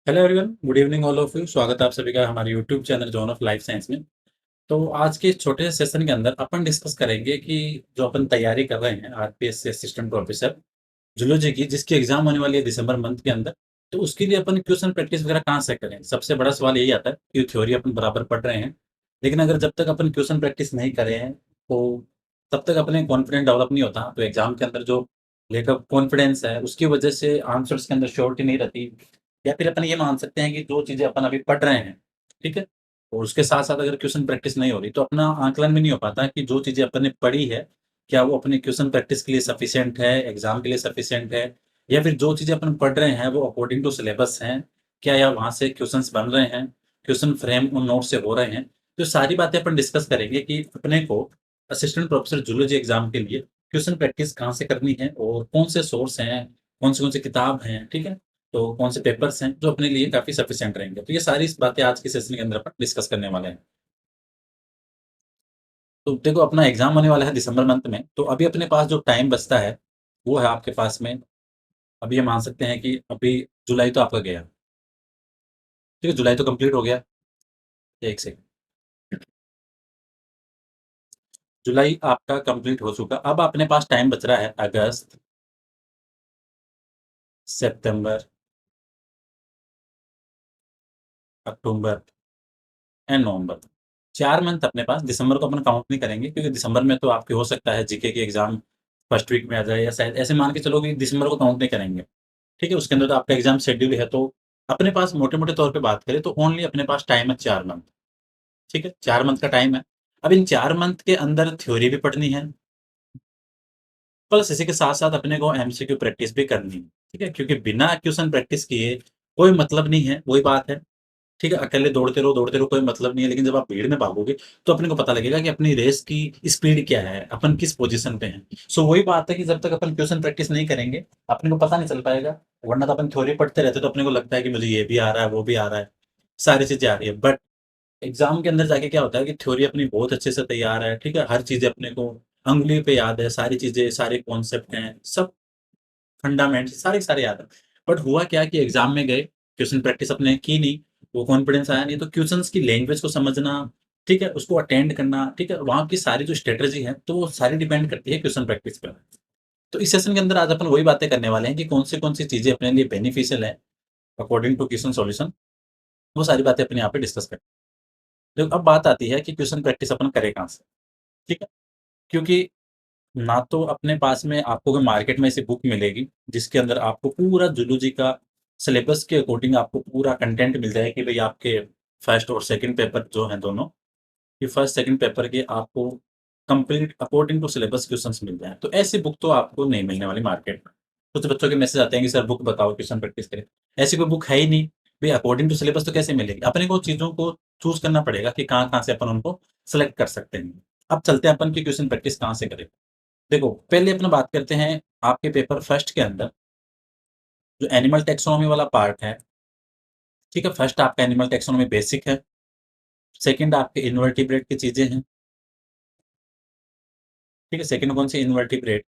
Hello everyone, good evening all of you. स्वागत है आप सभी का हमारे YouTube channel John of life science में। तो आज के इस छोटे से सेशन के अंदर अपन डिस्कस करेंगे कि जो अपन तैयारी कर रहे हैं आरपीएस से असिस्टेंट प्रोफेसर जूलॉजी की, जिसकी एग्जाम होने वाली है दिसंबर मंथ के अंदर। तो उसके लिए अपन क्वेश्चन प्रैक्टिस वगैरह कहाँ से करें? सबसे बड़ा सवाल यही आता है कि थ्योरी अपन बराबर पढ़ रहे हैं, लेकिन अगर जब तक अपन क्वेश्चन प्रैक्टिस नहीं करे हैं तो तब तक अपने कॉन्फिडेंस डेवलप नहीं होता। तो एग्जाम के अंदर जो लेक ऑफ कॉन्फिडेंस है उसकी वजह से आंसर्स के अंदर श्योरिटी नहीं रहती। या फिर अपन ये मान सकते हैं कि जो चीज़ें अपन अभी पढ़ रहे हैं, ठीक है? और उसके साथ-साथ अगर क्वेश्चन प्रैक्टिस नहीं हो रही, तो अपना आकलन भी नहीं हो पाता कि जो चीज़ें अपन ने पढ़ी है, क्या वो अपने क्वेश्चन प्रैक्टिस के लिए सफिशिएंट है, एग्ज़ाम के लिए सफिशिएंट है? या फिर जो चीज़ें अपन पढ़ रहे हैं, वो अकॉर्डिंग टू सिलेबस हैं? क्या या वहाँ से क्वेश्चन्स बन रहे हैं? क्वेश्चन फ्रेम उन नोट से हो रहे हैं? तो सारी बातें अपन डिस्कस करेंगे कि अपने को असिस्टेंट प्रोफेसर जूलॉजी एग्ज़ाम के लिए क्वेश्चन प्रैक्टिस कहाँ से करनी है और कौन से सोर्स हैं, कौन सी किताब हैं, ठीक है? तो कौन से पेपर्स हैं जो अपने लिए काफ़ी सफिशिएंट रहेंगे। तो ये सारी बातें आज के सेशन के अंदर अपन डिस्कस करने वाले हैं। तो देखो, अपना एग्ज़ाम होने वाला है दिसंबर मंथ में, तो अभी अपने पास जो टाइम बचता है, वो है आपके पास में। अभी ये मान सकते हैं कि अभी जुलाई तो आपका गया, ठीक है? जुलाई तो कंप्लीट हो गया। 1 सेकंड, जुलाई आपका कंप्लीट हो चुका। अब अपने पास टाइम बच रहा है अगस्त, सितंबर, अक्टूबर एंड नवंबर। 4 मंथ अपने पास। दिसंबर को अपन काउंट नहीं करेंगे क्योंकि दिसंबर में तो आपके हो सकता है जीके की एग्ज़ाम फर्स्ट वीक में आ जाए, या शायद ऐसे मान के चलो कि दिसंबर को काउंट नहीं करेंगे, ठीक है? उसके अंदर तो आपका एग्ज़ाम शेड्यूल है, तो अपने पास मोटे-मोटे तौर पे बात करें तो ओनली अपने पास टाइम है 4 मंथ, ठीक है? 4 मंथ का टाइम है। अब इन 4 मंथ के अंदर थ्योरी भी पढ़नी है, प्लस इसी के साथ-साथ अपने को एमसीक्यू प्रैक्टिस भी करनी है, ठीक है? क्योंकि बिना क्वेश्चन प्रैक्टिस किए कोई मतलब नहीं है, वही बात है। ठीक है, अकेले दौड़ते रहो कोई मतलब नहीं है, लेकिन जब आप भीड़ में भागोगे, तो अपने को पता लगेगा कि अपनी रेस की स्पीड क्या है, अपन किस पोज़ीशन पे हैं। सो वही बात है कि जब तक अपन क्वेश्चन प्रैक्टिस नहीं करेंगे, अपने को पता नहीं चल पाएगा। वरना तो अपन थ्योरी पढ़ते रहते, तो अपने को लगता है कि मुझे ये भी आ रहा है, वो भी आ रहा है, सारी चीज़ें आ रही है। बट एग्ज़ाम के अंदर जाके क्या होता है कि थ्योरी अपनी बहुत अच्छे से तैयार है, ठीक है? हर चीज़ें अपने को उँगली पे याद है, सारी चीज़ें, सारे कॉन्सेप्ट हैं, सब फंडामेंट्स सारे के सारे याद हैं। बट हुआ क्या कि एग्ज़ाम में गए, क्वेश्चन प्रैक्टिस आपने की नहीं, वो कॉन्फिडेंस आया नहीं, तो क्वेश्चन्स की लैंग्वेज को समझना, ठीक है? उसको अटेंड करना, ठीक है? वहाँ की सारी जो स्ट्रैटेजी है, तो वो सारी डिपेंड करती है क्वेश्चन प्रैक्टिस पे। तो इस सेशन के अंदर आज अपन वही बातें करने वाले हैं कि कौन सी चीज़ें अपने लिए बेनिफिशियल है, अकॉर्डिंग टू क्वेश्चन सॉल्यूशन, वो सारी बातें अपने यहाँ पे डिस्कस करें। देखो, अब बात आती है कि क्वेश्चन प्रैक्टिस अपन करें कहाँ से, ठीक है? क्योंकि ना तो अपने पास में आपको कोई मार्केट में ऐसी बुक मिलेगी, जिसके अंदर आपको पूरा ज़ूलॉजी का सिलेबस के अकॉर्डिंग आपको पूरा कंटेंट मिल जाए कि भई आपके फर्स्ट और सेकंड पेपर जो हैं दोनों, ये फर्स्ट सेकंड पेपर के आपको complete according to syllabus questions मिल जाएँ। तो ऐसी बुक तो आपको नहीं मिलने वाली मार्केट में। कुछ बच्चों के मैसेज आते हैं कि सर बुक बताओ, क्वेश्चन प्रैक्टिस करें। ऐसी कोई बुक है ही नहीं। भई अकॉर्डिंग टू सिलेबस तो कैसे मिलेगी? अपने को चीज़ों को चूज़ करना पड़ेगा कि कहाँ-कहाँ से अपन उनको सेलेक्ट कर सकते हैं। अब चलते हैं अपन की क्वेश्चन प्रैक्टिस कहाँ से करें। देखो, पहले अपना बात करते हैं आपके पेपर फर्स्ट के अंदर जो एनिमल टैक्सोनॉमी वाला पार्ट है, ठीक है? फर्स्ट आपका एनिमल टैक्सोनॉमी बेसिक है, सेकंड आपके इनवर्टिब्रेट की चीज़ें हैं, ठीक है? सेकंड कौन सी? इनवर्टिब्रेट।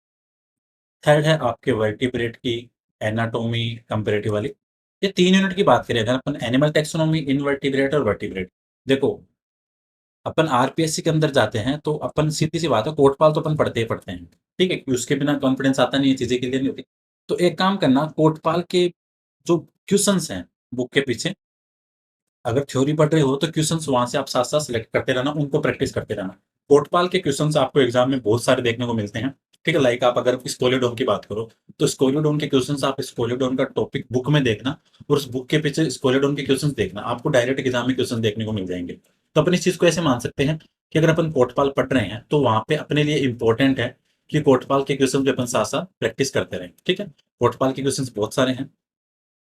थर्ड है आपके वर्टिब्रेट की एनाटॉमी कंपैरेटिव वाली। ये 3 यूनिट की बात करें अगर अपन एनिमल टैक्सोनॉमी, इनवर्टिब्रेट और वर्टिब्रेट। देखो, अपन आरपीएससी के अंदर जाते हैं तो अपन सीधी-सी बात है, कोटपाल तो अपन पढ़ते ही पढ़ते हैं, ठीक है? उसके बिना कॉन्फिडेंस आता नहीं है, चीज़ें क्लियर नहीं होती। तो एक काम करना, कोटपाल के जो क्वेश्चन्स हैं बुक के पीछे, अगर थ्योरी पढ़ रहे हो तो क्वेश्चन्स वहाँ से आप साथ-साथ सिलेक्ट करते रहना, उनको प्रैक्टिस करते रहना। कोटपाल के क्वेश्चन्स आपको एग्ज़ाम में बहुत सारे देखने को मिलते हैं, ठीक है? लाइक आप अगर स्कोलियोडोन की बात करो, तो स्कोलियोडोन के क्वेश्चन्स आप स्कोलियोडोन का टॉपिक बुक में देखना और उस बुक के पीछे स्कोलियोडोन के क्वेश्चन्स देखना, आपको डायरेक्ट एग्ज़ाम में क्वेश्चन देखने को मिल जाएँगे। तो अपन इस चीज़ को ऐसे मान सकते हैं कि अगर अपन कोटपाल पढ़ रहे हैं, तो वहाँ पे अपने लिए इम्पोर्टेंट है कि कोटपाल के क्वेश्चन भी अपन साथ-साथ प्रैक्टिस करते रहें, ठीक है? कोटपाल के क्वेश्चन्स बहुत सारे हैं।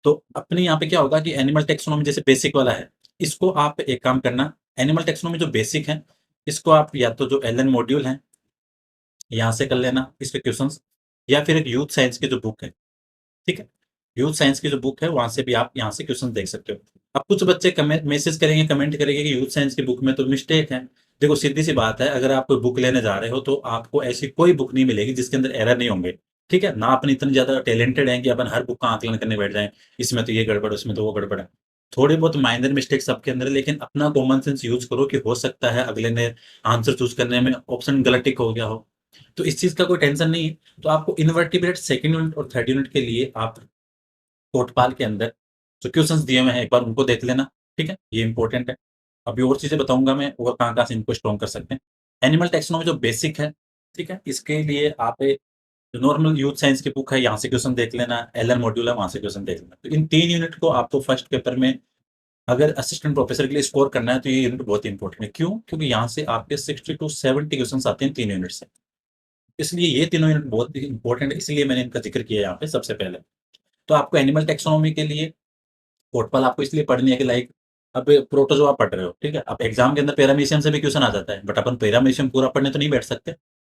तो अपने यहाँ पे क्या होगा कि एनिमल टैक्सोनॉमी जैसे बेसिक वाला है, इसको आप एक काम करना, एनिमल टैक्सोनॉमी जो बेसिक है, इसको आप या तो जो एलन मॉड्यूल है, यहाँ से कर लेना इसके क्वेश्चंस, या फिर एक यूथ साइंस की जो बुक है, ठीक है? यूथ साइंस की जो बुक है, वहाँ से भी आप यहाँ से क्वेश्चन देख सकते हो। अब कुछ बच्चे मैसेज करेंगे, कमेंट करेंगे कि यूथ साइंस की बुक में तो मिस्टेक है। देखो, सीधी-सी बात है, अगर आप कोई बुक लेने जा रहे हो, तो आपको ऐसी कोई बुक नहीं मिलेगी जिसके अंदर एरर नहीं होंगे। ठीक है? ना अपन इतने ज़्यादा टैलेंटेड हैं कि अपन हर बुक का आकलन करने बैठ जाएँ, इसमें तो ये गड़बड़, उसमें तो वो गड़बड़ है। थोड़े बहुत माइनर मिस्टेक्स सबके अंदर है, लेकिन अपना कॉमन सेंस यूज़ करो कि हो सकता है अगले ने आंसर चूज़ करने में ऑप्शन गलत टिक हो गया हो। तो इस चीज़ का कोई टेंशन नहीं है। तो आपको इन्वर्टिब्रेट सेकंड यूनिट और थर्ड यूनिट के लिए आप कोटपाल के अंदर जो क्वेश्चंस दिए हुए हैं, एक बार उनको देख लेना, ठीक है? ये इम्पोर्टेंट है। अभी और चीज़ें बताऊँगा मैं और कहाँ-कहाँ से इनको स्ट्रॉन्ग कर सकते हैं। एनिमल टैक्सोनॉमी जो बेसिक है, ठीक है? इसके लिए आप जो नॉर्मल यूथ साइंस की बुक है, यहाँ से क्वेश्चन देख लेना, एलन मॉड्यूल है, वहाँ से क्वेश्चन देख लेना। तो इन 3 यूनिट को आपको फर्स्ट पेपर में अगर असिस्टेंट प्रोफेसर के लिए स्कोर करना है, तो ये यूनिट बहुत इंपॉर्टेंट है। क्यों? क्योंकि यहाँ से आपके 60 टू 70 क्वेश्चन्स आते हैं 3 यूनिट से। इसलिए ये तीनों यूनिट बहुत ही इंपॉर्टेंट है, इसलिए मैंने इनका ज़िक्र किया यहाँ पे सबसे पहले। तो आपको एनिमल टैक्सोनॉमी के लिए कोटपाल आपको इसलिए पढ़नी है कि लाइक अब प्रोटोज़ोआ पढ़ रहे हो, ठीक है? अब एग्ज़ाम के अंदर पैरामीशियम से भी क्वेश्चन आ जाता है, बट अपन पैरामीशियम पूरा पढ़ने तो नहीं बैठ सकते।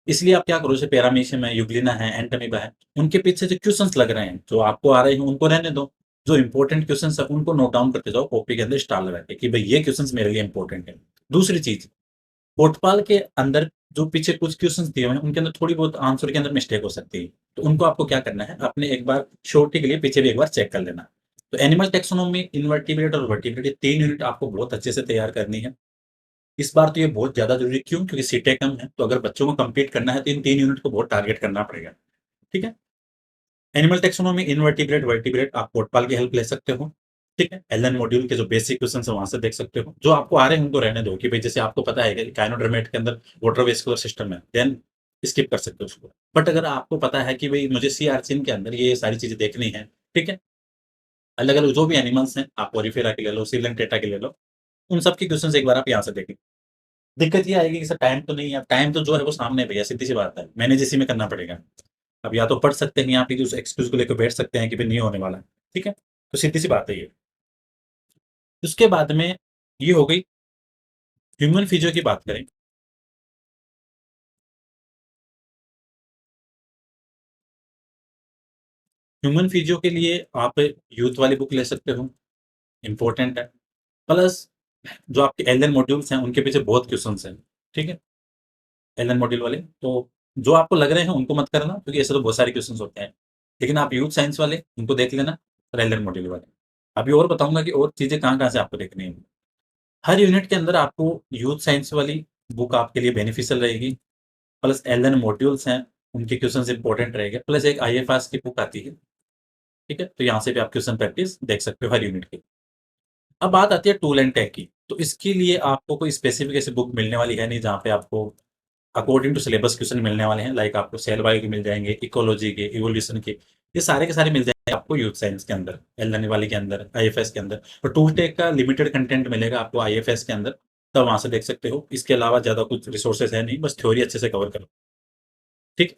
इसलिए आप क्या करो, जैसे पैरामीशियम है, यूग्लिना है, एंटोमीबा है, उनके पीछे जो क्वेश्चन्स लग रहे हैं, जो आपको आ रहे हैं उनको रहने दो। जो इम्पोर्टेंट क्वेश्चन्स हैं उनको नोट डाउन करते जाओ कॉपी के अंदर स्टार लगा के कि भई ये क्वेश्चन्स मेरे लिए इम्पोर्टेंट है। दूसरी चीज़, कोटपाल के अंदर जो पीछे कुछ क्वेश्चन्स दिए हुए हैं, उनके अंदर थोड़ी बहुत आंसर के अंदर मिस्टेक हो सकती है। तो उनको आपको क्या करना है, अपने एक बार श्योरिटी के लिए पीछे भी एक बार चेक कर लेना। तो एनिमल टैक्सोनॉमी, इन्वर्टिब्रेट और वर्टिब्रेट, ये 3 यूनिट आपको बहुत अच्छे से तैयार करनी है। इस बार तो ये बहुत ज़्यादा ज़रूरी है, क्यों? क्योंकि सीटें कम हैं, तो अगर बच्चों को कम्पीट करना है, तो इन 3 यूनिट को बहुत टारगेट करना पड़ेगा। ठीक है? एनिमल टैक्सोनॉमी, इन्वर्टिब्रेट, वर्टिब्रेट आप कोटपाल की हेल्प ले सकते हो। ठीक है? एलन मॉड्यूल के जो बेसिक क्वेश्चन्स हैं, वहाँ से देख सकते हो। जो आपको आ रहे हैं, उनको रहने दो कि भई जैसे आपको पता है कि काइनोडर्मेट के अंदर वाटर वेस्कुलर सिस्टम है, देन स्किप कर सकते हो उसको। बट अगर आपको पता है कि भई मुझे सी आर्चिन के अंदर ये सारी चीज़ें देखनी है, ठीक है? अलग-अलग जो भी एनिमल्स हैं, आप पोरिफेरा के ले लो, सिलेंटेटा के ले लो, उन सब के क्वेश्चन्स एक बार आप यहाँ से देख लो। दिक्कत ये आएगी कि सर टाइम तो नहीं है, अब टाइम तो जो है वो सामने है भैया, सीधी-सी बात है। मैनेज इसी में करना पड़ेगा। अब या तो पढ़ सकते हैं, या फिर उस एक्सक्यूज़ को लेके बैठ सकते हैं कि भई नहीं होने वाला है, ठीक है? तो सीधी-सी बात है ये। उसके बाद में ये हो गई ह्यूमन फिजियो की बात करें। ह्यूमन फिजियो के लिए आप यूथ वाली बुक ले सकते हो, इम्पोर्टेंट है। प्लस जो आपके एलन मॉड्यूल्स हैं, उनके पीछे बहुत क्वेश्चन्स हैं, ठीक है? एलन मॉड्यूल वाले, तो जो आपको लग रहे हैं उनको मत करना, क्योंकि ऐसे तो बहुत सारे क्वेश्चन्स होते हैं। लेकिन आप यूथ साइंस वाले उनको देख लेना और एलन मॉड्यूल वाले। अभी और बताऊँगा कि और चीज़ें कहाँ-कहाँ से आपको देखनी है। हर यूनिट के अंदर आपको यूथ साइंस वाली बुक आपके लिए बेनिफिशियल रहेगी, प्लस एलन मॉड्यूल्स हैं, उनके क्वेश्चन्स इंपॉर्टेंट रहेंगे, प्लस एक आईएफएस की बुक आती है, ठीक है? तो यहाँ से भी आप क्वेश्चन प्रैक्टिस देख सकते हो हर यूनिट की। अब बात आती है टूल एंड टेक की, तो इसके लिए आपको कोई स्पेसिफिक ऐसी बुक मिलने वाली है नहीं, जहाँ पे आपको अकॉर्डिंग टू सिलेबस क्वेश्चन मिलने वाले हैं। लाइक आपको सेल बायो के मिल जाएँगे, इकोलॉजी के, इवोल्यूशन के, ये सारे के सारे मिल जाएँगे आपको यूथ साइंस के अंदर, एल-एन वाले के अंदर, आईएफएस के अंदर। और टूल टेक का लिमिटेड कंटेंट मिलेगा आपको आईएफएस के अंदर, तब वहाँ से देख सकते हो। इसके अलावा ज़्यादा कुछ रिसोर्सेज़ है नहीं, बस थ्योरी अच्छे से कवर करो, ठीक?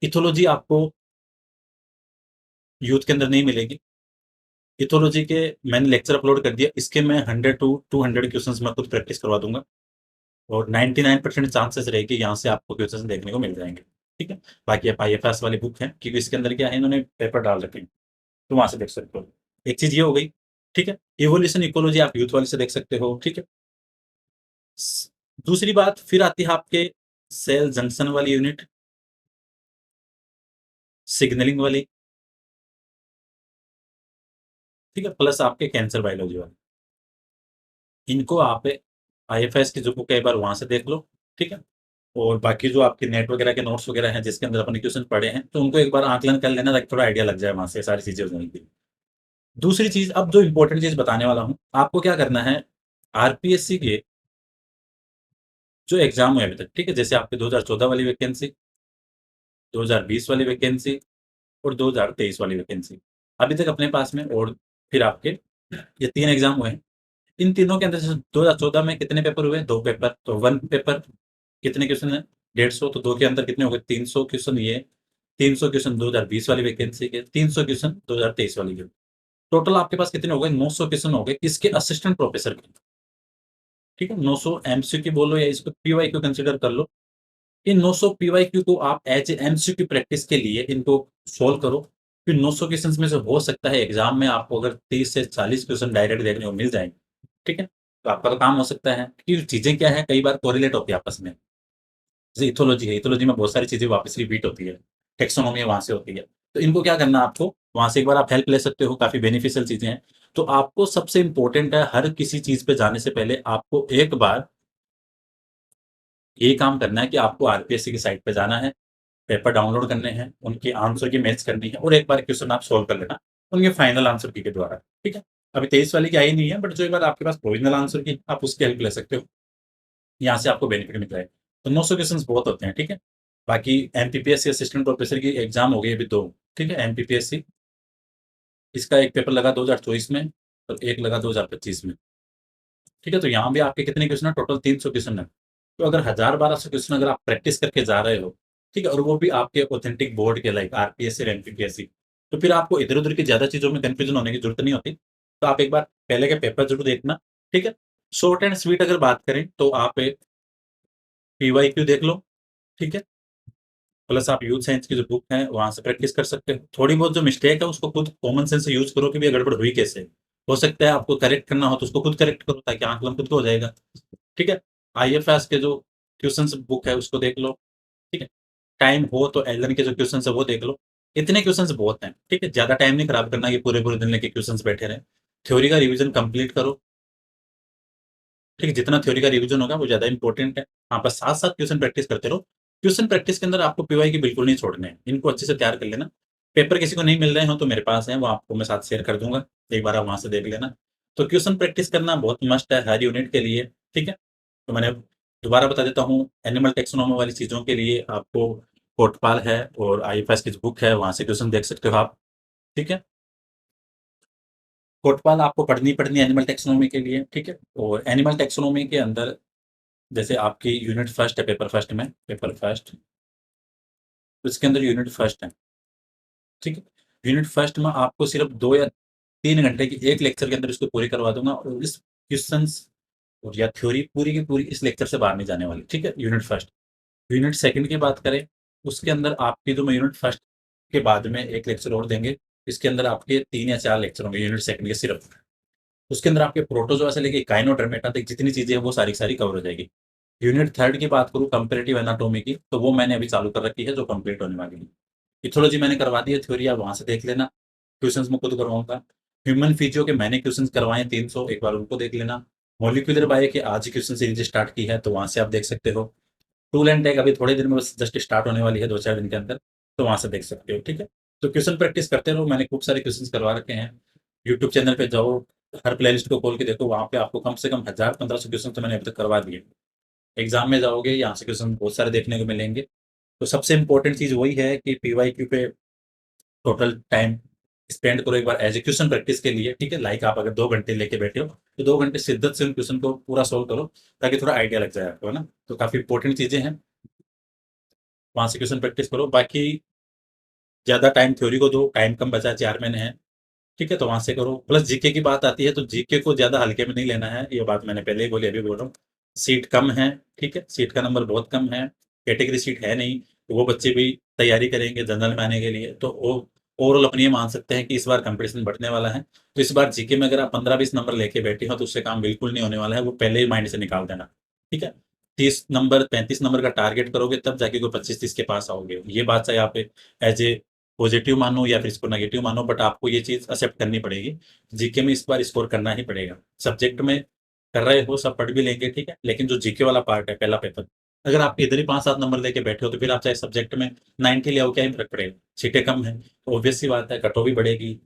इथोलॉजी आपको यूथ के अंदर नहीं मिलेगी। इथोलॉजी के मैंने लेक्चर अपलोड कर दिया, इसके मैं 100 टू 200 क्वेश्चंस मैं खुद प्रैक्टिस करवा दूँगा, और 99% चांसेस रहेगी यहाँ से आपको क्वेश्चंस देखने को मिल जाएँगे, ठीक है? बाकी आप आईएफएस वाली बुक है, क्योंकि इसके अंदर क्या है, इन्होंने पेपर डाल रखे हैं, तो वहाँ से देख सकते हो। एक चीज़ ये हो गई, ठीक है? इवोल्यूशन इकोलॉजी आप यूथ वाले से देख सकते हो, ठीक है? स दूसरी बात फिर आती है आपके सेल जंक्शन वाली यूनिट, सिग्नलिंग वाली, ठीक है? प्लस आपके कैंसर बायोलॉजी वाली। इनको आप आईएफएस की जो बुक है, एक बार वहाँ से देख लो, ठीक है? और बाकी जो आपके नेट वगैरह के नोट्स वगैरह हैं, जिसके अंदर अपन क्वेश्चन पढ़े हैं, तो उनको एक बार आकलन कर लेना, ताकि थोड़ा आइडिया लग जाए वहाँ से सारी चीज़ें हो जाएँगी। दूसरी चीज़, अब जो इम्पोर्टेंट चीज़ बताने वाला हूँ, आपको क्या करना है, आरपीएससी के जो एग्ज़ाम हुए अभी तक, ठीक है? जैसे आपके 2014 वाली वैकेंसी, 2020 वाली वैकेंसी और 2023 वाली वैकेंसी। अभी तक अपने पास में, और फिर आपके ये 3 एग्ज़ाम हुए हैं। इन तीनों के अंदर जैसे 2014 में कितने पेपर हुए? 2 पेपर, तो 1 पेपर कितने क्वेश्चन हैं? 150, तो 2 के अंदर कितने हो गए? 300 क्वेश्चन ये, 300 क्वेश्चन 2020 वाली वैकेंसी के, 300 क्वेश्चन 2023 वाली के। टोटल आपके पास कितने हो गए? 900 क्वेश्चन हो गए, किसके? असिस्टेंट प्रोफेसर के। ठीक है? 900 एमसीक्यू बोलो या इसको पीवाईक्यू कंसीडर कर लो। इन 900 पीवाईक्यू को आप एज़ ए एमसीक्यू प्रैक्टिस के लिए इनको सोल्व करो। फिर 900 क्वेश्चन्स में से हो सकता है एग्ज़ाम में आपको अगर 30 से 40 क्वेश्चन डायरेक्ट देखने को मिल जाएँगे, ठीक है? तो आपका तो काम हो सकता है, क्योंकि चीज़ें क्या है, कई बार कोरिलेट होती है आपस में। जैसे इथोलॉजी है, इथोलॉजी में बहुत सारी चीज़ें वापस रिपीट होती है। टेक्सोनॉमी वहाँ से होती है। तो इनको क्या करना है आपको, वहाँ से एक बार आप हेल्प ले सकते हो, काफ़ी बेनिफिशियल चीज़ें हैं। तो आपको सबसे इम्पोर्टेंट है हर किसी चीज़ पे जाने से पहले आपको एक बार ये काम करना है कि आपको आरपीएससी की साइट पे जाना है, पेपर डाउनलोड करने हैं, उनके आंसर की मैथ्स करनी है और एक बार क्वेश्चन आप सॉल्व कर लेना, उनके फाइनल आंसर की के द्वारा, ठीक है? अभी 23 वाली की आई नहीं है, बट जो एक बार आपके पास प्रोविज़नल आंसर की आप उसकी हेल्प ले सकते हो। यहाँ से आपको बेनिफिट मिल जाएगा। तो 900 क्वेश्चन्स बहुत होते हैं, ठीक है? बाकी एमपीपीएससी असिस्टेंट प्रोफेसर की एग्ज़ाम हो गई अभी 2, ठीक है? एमपीपीएससी इसका एक पेपर लगा 2024 में और एक लगा 2025 में, ठीक है? तो यहाँ भी आपके कितने क्वेश्चन हैं? टोटल 300 क्वेश्चन हैं। तो अगर 1000-1200 क्वेश्चन अगर आप प्रैक्टिस करके जा रहे हो, ठीक है? और वो भी आपके ऑथेंटिक बोर्ड के लाइक आरपीएससी और एमपीपीएससी, तो फिर आपको इधर-उधर की ज़्यादा चीज़ों में कन्फ्यूज़न होने की ज़रूरत नहीं होती। तो आप एक बार पहले के पेपर ज़रूर देखना, ठीक है? शॉर्ट एंड स्वीट अगर बात करें तो आप एक पीवाईक्यू देख लो, ठीक है? प्लस आप यूथ साइंस की जो बुक है, वहाँ से प्रैक्टिस कर सकते हो। थोड़ी बहुत जो मिस्टेक है, उसको खुद कॉमन सेंस से यूज़ करो कि भई गड़बड़ हुई कैसे? हो सकता है आपको करेक्ट करना हो, तो उसको खुद करेक्ट करो ताकि आकलन खुद को हो जाएगा, ठीक है? आईएफएस के जो क्वेश्चन्स बुक है, उसको देख लो, ठीक है? टाइम हो तो एल्डन के जो क्वेश्चन्स है, वो देख लो। इतने क्वेश्चन्स बहुत हैं, ठीक है? ज़्यादा टाइम नहीं खराब करना कि पूरे-पूरे दिन लेके क्वेश्चन्स बैठे रहें। थ्योरी का रिवीजन कंप्लीट करो, ठीक है? जितना थ्योरी का रिवीजन होगा, वो ज़्यादा इम्पोर्टेंट है। हाँ, बस साथ-साथ क्वेश्चन प्रैक्टिस करते रहो। क्वेश्चन प्रैक्टिस के अंदर आपको पीवाईक्यू बिल्कुल नहीं छोड़ने हैं। इनको अच्छे से तैयार कर लेना। पेपर किसी को नहीं मिल रहे हों, तो मेरे पास हैं, वो आपको मैं साथ शेयर कर दूँगा। एक बार आप वहाँ से देख लेना। तो क्वेश्चन प्रैक्टिस करना बहुत मस्ट है हर यूनिट के लिए, ठीक है? तो मैंने दोबारा बता देता हूँ, एनिमल टैक्सोनॉमी वाली चीज़ों के लिए आपको कोटपाल है और आईएफएस की जो बुक है, वहाँ से क्वेश्चन देख सकते हो आप, ठीक है? कोटपाल आपको पढ़नी है एनिमल टैक्सोनॉमी के लिए, ठीक है? और एनिमल टैक्सोनॉमी के अंदर जैसे आपकी यूनिट फर्स्ट है पेपर फर्स्ट में, पेपर फर्स्ट, उसके अंदर यूनिट फर्स्ट है, ठीक है? यूनिट फर्स्ट में आपको सिर्फ़ 2 या 3 घंटे की एक लेक्चर के अंदर इसको पूरी करवा दूँगा और इस क्वेश्चन्स और या थ्योरी पूरी की पूरी इस लेक्चर से बाहर नहीं जाने वाली, ठीक है? Unit first. यूनिट सेकंड की बात करें, उसके अंदर आपकी जो मैं यूनिट फर्स्ट के बाद में एक लेक्चर और देंगे, इसके अंदर आपके 3 या 4 लेक्चर होंगे यूनिट सेकंड के सिर्फ़। उसके अंदर आपके प्रोटोज़ोआ से लेके काइनोडर्मेटा तक जितनी चीज़ें हैं, वो सारी की सारी कवर हो जाएगी। यूनिट थर्ड की बात करूँ कंपैरेटिव एनाटॉमी की, तो वो मैंने अभी चालू कर रखी है जो कंप्लीट होने वाली है। इथियोलॉजी मैंने करवा दी है थ्योरी आप वहाँ से देख लेना, क्वेश्चन्स मैं खुद करवाऊँगा। ह्यूमन फिजियो के मैंने क्वेश्चन्स करवाए हैं 300 एक बार उनको देख लेना। मॉलिक्यूलर बायो के आज ही क्वेश्चन सीरीज़ स्टार्ट की है, तो वहाँ से आप देख सकते हो। टूल एंड टेक अभी थोड़े दिन में बस जस्ट स्टार्ट होने वाली है 2-4 दिन के अंदर, तो वहाँ से देख सकते हो, ठीक है? तो क्वेश्चन प्रैक्टिस करते रहो, मैंने खूब सारे क्वेश्चन्स करवा रखे हैं। यूट्यूब चैनल पे जाओ, हर प्लेलिस्ट को खोल के देखो, वहाँ पे आपको कम से कम 1000-1500 क्वेश्चन तो मैंने अभी तक करवा दिए। एग्ज़ाम में जाओगे, यहाँ से क्वेश्चन बहुत सारे देखने को मिलेंगे। तो सबसे इम्पोर्टेंट चीज़ वही है कि पीवाईक्यू पे टोटल टाइम स्पेंड करो एक बार एज़ ए क्वेश्चन प्रैक्टिस के लिए, ठीक है? लाइक आप अगर 2 घंटे लेके बैठे हो, तो 2 घंटे शिद्दत से उन क्वेश्चन को पूरा सॉल्व करो, ताकि थोड़ा आइडिया लग जाए आपको, है ना? तो काफ़ी इम्पोर्टेंट चीज़ें हैं, वहाँ से क्वेश्चन प्रैक्टिस करो। बाकी ज़्यादा टाइम थ्योरी को दो, टाइम कम बचा है, 4 महीने हैं, ठीक है? तो वहाँ से करो। प्लस जीके की बात आती है, तो जीके को ज़्यादा हल्के में नहीं लेना है, ये बात मैंने पहले ही बोली, अभी बोल रहा हूँ। सीट कम है, ठीक है? सीट का नंबर बहुत कम है, कैटेगरी सीट है नहीं, तो वो बच्चे भी तैयारी करेंगे जनरल में आने के लिए, तो ओ ओवरऑल अपन ये मान सकते हैं कि इस बार कॉम्पिटिशन बढ़ने वाला है। तो इस बार जीके में अगर आप 15-20 नंबर लेके बैठे हो, तो उससे काम बिल्कुल नहीं होने वाला है, वो पहले ही माइंड से निकाल देना, ठीक है? 30 नंबर, 35 नंबर का टारगेट करोगे, तब जाके कोई 25-30 के पास आओगे। ये बात चाहे आप एज़ ए पॉज़िटिव मानो या फिर इसको नेगेटिव मानो, बट आपको ये चीज़ एक्सेप्ट करनी पड़ेगी। जीके में इस बार स्कोर करना ही पड़ेगा। सब्जेक्ट में कर रहे हो, सब पढ़ भी लेंगे, ठीक है? लेकिन जो जीके वाला पार्ट है, पहला पेपर, अगर आप इधर ही 5-7 नंबर लेके बैठे हो, तो फिर आप चाहे सब्जेक्ट में 90 ले आओ, क्या ही फ़र्क पड़ेगा? सीटें कम हैं, तो ऑब्वियस सी बात है कट ऑफ भी बढ़ेगी।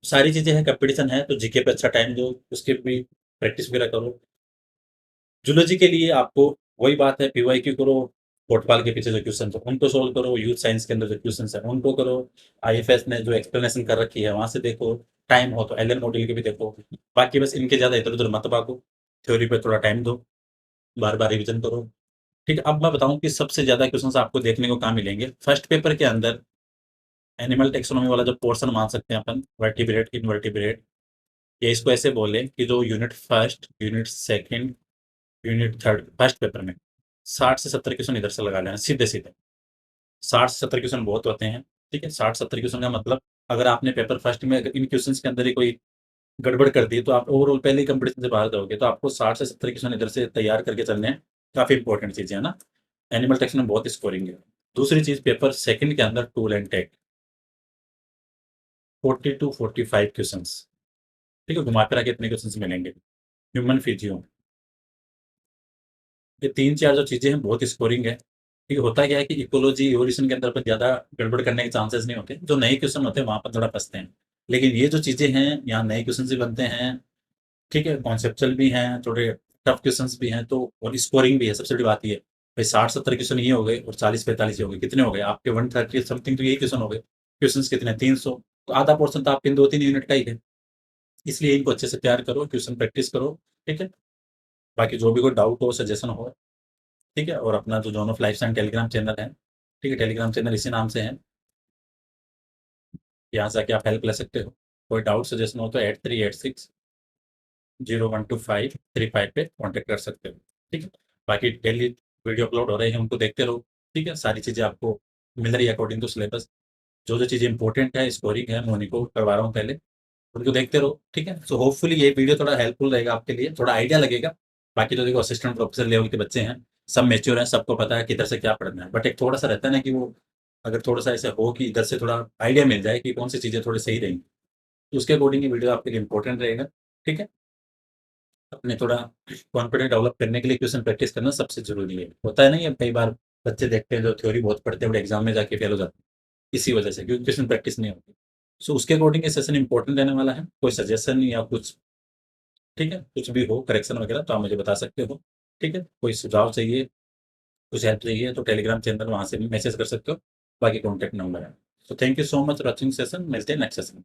सारी चीज़ें हैं, कॉम्पिटिशन है, तो जीके पे अच्छा टाइम दो, उसकी भी प्रैक्टिस वगैरह करो। ज़ूलॉजी के लिए आपको वही बात है, पीवाईक्यू करो, पोर्टफॉल के पीछे जो क्वेश्चन है उनको सोल्व करो, यूथ साइंस के अंदर जो क्वेश्चन्स हैं उनको करो, आईएफएस ने जो एक्सप्लेनेशन कर रखी है वहाँ से देखो, टाइम हो तो एलन मॉडल के भी देखो। बाकी बस इनके ज़्यादा इधर-उधर मत भागो, थ्योरी पे थोड़ा टाइम दो, बार-बार रिवीजन करो। ठीक है, अब मैं बताऊँ कि सबसे ज़्यादा क्वेश्चन्स आपको देखने को कहाँ मिलेंगे? फर्स्ट पेपर के अंदर एनिमल टैक्सोनॉमी वाला जो पोर्शन मान सकते हैं अपन, वर्टिब्रेट, इनवर्टिब्रेट, या इसको ऐसे बोलें कि जो unit first, unit second, unit third first paper में 60 से 70 क्वेश्चन इधर से लगा लेना सीधे-सीधे। 60 से 70 क्वेश्चन बहुत होते हैं, ठीक है? 60-70 क्वेश्चन का मतलब अगर आपने पेपर फर्स्ट में अगर इन क्वेश्चन्स के अंदर ही कोई गड़बड़ कर दी, तो आप ओवरऑल पहले ही कॉम्पिटिशन से बाहर जाओगे। तो आपको 60 से 70 क्वेश्चन इधर से तैयार करके चलने हैं, काफ़ी इंपॉर्टेंट चीज़ें है ना? एनिमल टेक्स्ट में बहुत स्कोरिंग है। दूसरी चीज़ पेपर सेकंड के अंदर tool and take 40 to 45 questions, ठीक है? घुमा फिरा के इतने क्वेश्चंस मिलेंगे। ह्यूमन फिजियो, ये 3-4 जो चीज़ें हैं बहुत स्कोरिंग है। ठीक है, होता क्या है कि इकोलॉजी, इवोल्यूशन के अंदर पर ज़्यादा गड़बड़ करने के चांसेस नहीं होते। जो नए क्वेश्चन होते हैं वहाँ पर थोड़ा फँसते हैं। लेकिन ये जो चीज़ें हैं, यहाँ नए क्वेश्चंस भी बनते हैं, ठीक है? कॉन्सेप्चुअल भी हैं, थोड़े टफ क्वेश्चंस भी हैं, तो और स्कोरिंग भी है। सबसे बड़ी बात ये है, भाई 60-70 क्वेश्चन ये हो गए और 40-45 ये हो गए। कितने हो गए? आपके 130 समथिंग तो यही क्वेश्चन हो गए। क्वेश्चंस कितने? 300, तो आधा पोर्शन तो आपके इन 2-3 यूनिट का ही है। इसलिए इनको अच्छे से तैयार करो, ट्यूशन प्रैक्टिस करो, ठीक है? बाकी जो भी कोई डाउट हो, सजेशन हो, ठीक है? और अपना जो John of life science Telegram channel है, ठीक है? टेलीग्राम चैनल इसी नाम से है, यहाँ से आके आप हेल्प ले सकते हो। कोई डाउट सजेशन हो तो 8386 012535 पे कॉन्टैक्ट कर सकते हो, ठीक है? बाकी डेली वीडियो अपलोड हो रहे हैं, उनको देखते रहो, ठीक है? सारी चीज़ें आपको मिल रही है अकॉर्डिंग टू सिलेबस। जो-जो चीज़ें इंपॉर्टेंट है, स्कोरिंग है, मैं उन्हीं को करवा रहा हूँ पहले, उनको देखते रहो, ठीक है? सो होपफुली ये वीडियो थोड़ा हेल्पफुल रहेगा आपके लिए, थोड़ा आइडिया लगेगा। बाकी तो देखो असिस्टेंट प्रोफेसर लेवल के बच्चे हैं, सब मैच्योर हैं, सबको पता है किधर से क्या पढ़ना है। बट एक थोड़ा-सा रहता है ना कि वो अगर थोड़ा-सा ऐसा हो कि इधर से थोड़ा आइडिया मिल जाए कि कौन-सी चीज़ें थोड़ी सही रहेंगी, तो उसके अकॉर्डिंग ये वीडियो आपके लिए इंपॉर्टेंट रहेगा, ठीक है? अपने थोड़ा कॉन्फिडेंट डेवलप करने के लिए क्वेश्चन प्रैक्टिस करना सबसे ज़रूरी है। होता है ना ये कई बार बच्चे देखते हैं जो थ्योरी बहुत पढ़ते हैं बट एग्ज़ाम में जाके फेल हो जाते हैं, इसी वजह से क्योंकि क्वेश्चन प्रैक्टिस नहीं होती। सो उसके अकॉर्डिंग ये सेशन इंपॉर्टेंट रहने वाला है। कोई सजेशन या कुछ, ठीक है? कुछ भी हो करेक्शन वगैरह तो आप मुझे बता सकते हो, ठीक है? कोई सुझाव चाहिए, कुछ हेल्प चाहिए तो टेलीग्राम चैनल वहाँ से भी मैसेज कर सकते हो, बाकी कॉन्टैक्ट नंबर है। So thank you so much for watching session, मिलते हैं नेक्स्ट सेशन में।